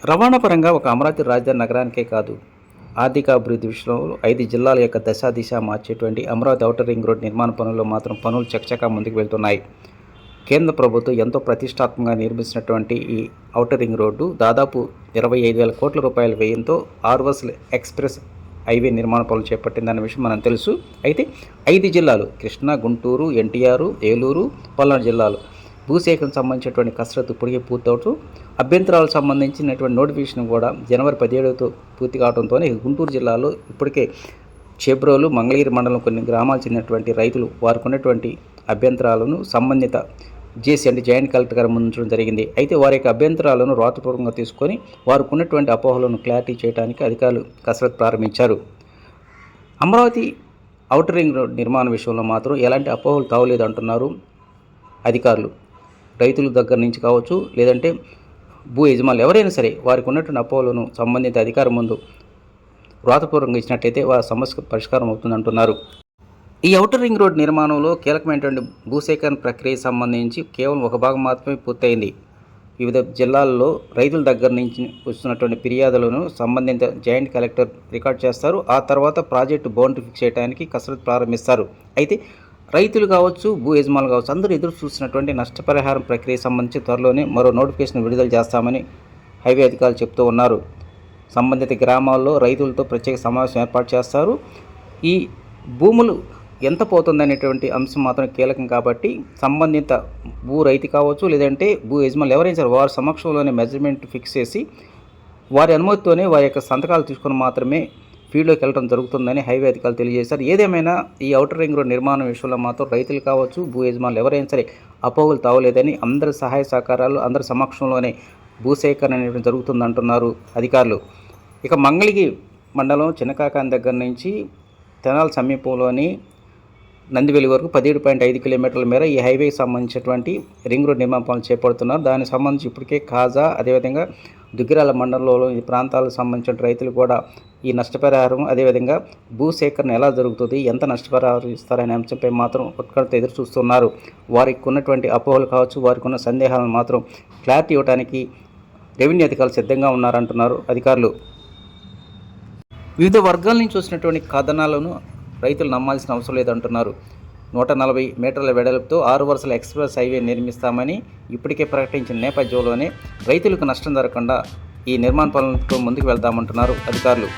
రవాణా పరంగా ఒక అమరావతి రాజధాని నగరానికే కాదు, ఆర్థికాభివృద్ధి విషయంలో 5 జిల్లాల యొక్క దిశ మార్చేటువంటి అమరావతి ఔటర్ రింగ్ రోడ్ నిర్మాణ పనుల్లో మాత్రం పనులు చకచకా ముందుకు వెళ్తున్నాయి. కేంద్ర ప్రభుత్వం ఎంతో ప్రతిష్టాత్మకంగా నిర్మించినటువంటి ఈ ఔటర్ రింగ్ రోడ్డు దాదాపు 25,000 కోట్ల రూపాయల వ్యయంతో 6 వరుసల ఎక్స్ప్రెస్ హైవే నిర్మాణ పనులు చేపట్టిందన్న విషయం మనం తెలుసు. అయితే 5 జిల్లాలు కృష్ణా, గుంటూరు, ఎన్టీఆర్, ఏలూరు, పల్నాడు జిల్లాలు భూసేకరణకు సంబంధించినటువంటి కసరత్తు ఇప్పటికే పూర్తవుతూ అభ్యంతరాలకు సంబంధించినటువంటి నోటిఫికేషన్ కూడా జనవరి 17తో పూర్తి కావడంతోనే గుంటూరు జిల్లాలో ఇప్పటికే చేబ్రోలు, మంగళగిరి మండలం కొన్ని గ్రామాలు చెందినటువంటి రైతులు వారికి ఉన్నటువంటి అభ్యంతరాలను సంబంధిత జేసీ అంటే జాయింట్ కలెక్టర్ గారు ముందుంచడం జరిగింది. అయితే వారి యొక్క అభ్యంతరాలను రాతపూర్వకంగా తీసుకొని వారికి ఉన్నటువంటి అపోహలను క్లారిటీ చేయడానికి అధికారులు కసరత్తు ప్రారంభించారు. అమరావతి ఔటర్ రింగ్ రోడ్ నిర్మాణ విషయంలో మాత్రం ఎలాంటి అపోహలు తావలేదు అంటున్నారు అధికారులు. రైతుల దగ్గర నుంచి కావచ్చు, లేదంటే భూ యజమానులు ఎవరైనా సరే వారికి ఉన్నటువంటి అపోహలను సంబంధిత అధికారం ముందు వ్రాతపూర్వకంగా ఇచ్చినట్లయితే వారి సమస్యకు పరిష్కారం అవుతుందంటున్నారు. ఈ ఔటర్ రింగ్ రోడ్ నిర్మాణంలో కీలకమైనటువంటి భూసేకరణ ప్రక్రియకు సంబంధించి కేవలం ఒక భాగం మాత్రమే పూర్తయింది. వివిధ జిల్లాల్లో రైతుల దగ్గర నుంచి వస్తున్నటువంటి ఫిర్యాదులను సంబంధిత జాయింట్ కలెక్టర్ రికార్డ్ చేస్తారు. ఆ తర్వాత ప్రాజెక్టు బౌండరీ ఫిక్స్ చేయడానికి కసరత్తు ప్రారంభిస్తారు. అయితే రైతులు కావచ్చు, భూ యజమానులు కావచ్చు, అందరూ ఎదురు చూస్తున్నటువంటి నష్టపరిహారం ప్రక్రియకు సంబంధించి త్వరలోనే మరో నోటిఫికేషన్ విడుదల చేస్తామని హైవే అధికారులు చెప్తూ ఉన్నారు. సంబంధిత గ్రామాల్లో రైతులతో ప్రత్యేక సమావేశం ఏర్పాటు చేస్తారు. ఈ భూములు ఎంత పోతుందనేటువంటి అంశం మాత్రం కీలకం కాబట్టి సంబంధిత భూ రైతు కావచ్చు, లేదంటే భూ యజమానులు ఎవరైనా సరే వారి సమక్షంలోనే మెజర్మెంట్ ఫిక్స్ చేసి వారి అనుమతితోనే వారి యొక్క సంతకాలు తీసుకొని మాత్రమే ఫీల్డ్లోకి వెళ్ళడం జరుగుతుందని హైవే అధికారులు తెలియజేశారు. ఏదేమైనా ఈ ఔటర్ రింగ్ రోడ్ నిర్మాణం విషయంలో మాత్రం రైతులు కావచ్చు, భూ యజమానులు ఎవరైనా సరే అపోహలు తావలేదని, అందరి సహాయ సహకారాలు అందరి సమక్షంలోనే భూసేకరణ అనేది జరుగుతుందంటున్నారు అధికారులు. ఇక మంగళగిరి మండలం చిన్నకాకాని దగ్గర నుంచి తెనాలి సమీపంలోని నందివెలి వరకు 17.5 కిలోమీటర్ల మేర ఈ హైవేకి సంబంధించినటువంటి రింగ్ రోడ్ నిర్మాణ పనులు చేపడుతున్నారు. దానికి సంబంధించి ఇప్పటికే కాజా, అదేవిధంగా దుగ్గిరాల మండలంలో ఈ ప్రాంతాలకు సంబంధించిన రైతులు కూడా ఈ నష్టపరిహారం, అదేవిధంగా భూసేకరణ ఎలా జరుగుతుంది, ఎంత నష్టపరిహారం ఇస్తారనే అంశంపై మాత్రం ఉత్కంఠతో ఎదురు చూస్తున్నారు. వారికి ఉన్నటువంటి అపోహలు కావచ్చు, వారికి ఉన్న సందేహాలను మాత్రం క్లారిటీ ఇవ్వడానికి రెవెన్యూ అధికారులు సిద్ధంగా ఉన్నారంటున్నారు అధికారులు. వివిధ వర్గాల నుంచి వచ్చినటువంటి కథనాలను రైతులు నమ్మాల్సిన అవసరం లేదంటున్నారు. 140 మీటర్ల వెడల్పుతో 6 వరుసల ఎక్స్ప్రెస్ హైవే నిర్మిస్తామని ఇప్పటికే ప్రకటించిన నేపథ్యంలోనే రైతులకు నష్టం జరగకుండా ఈ నిర్మాణ పనులతో ముందుకు వెళ్తామంటున్నారు అధికారులు.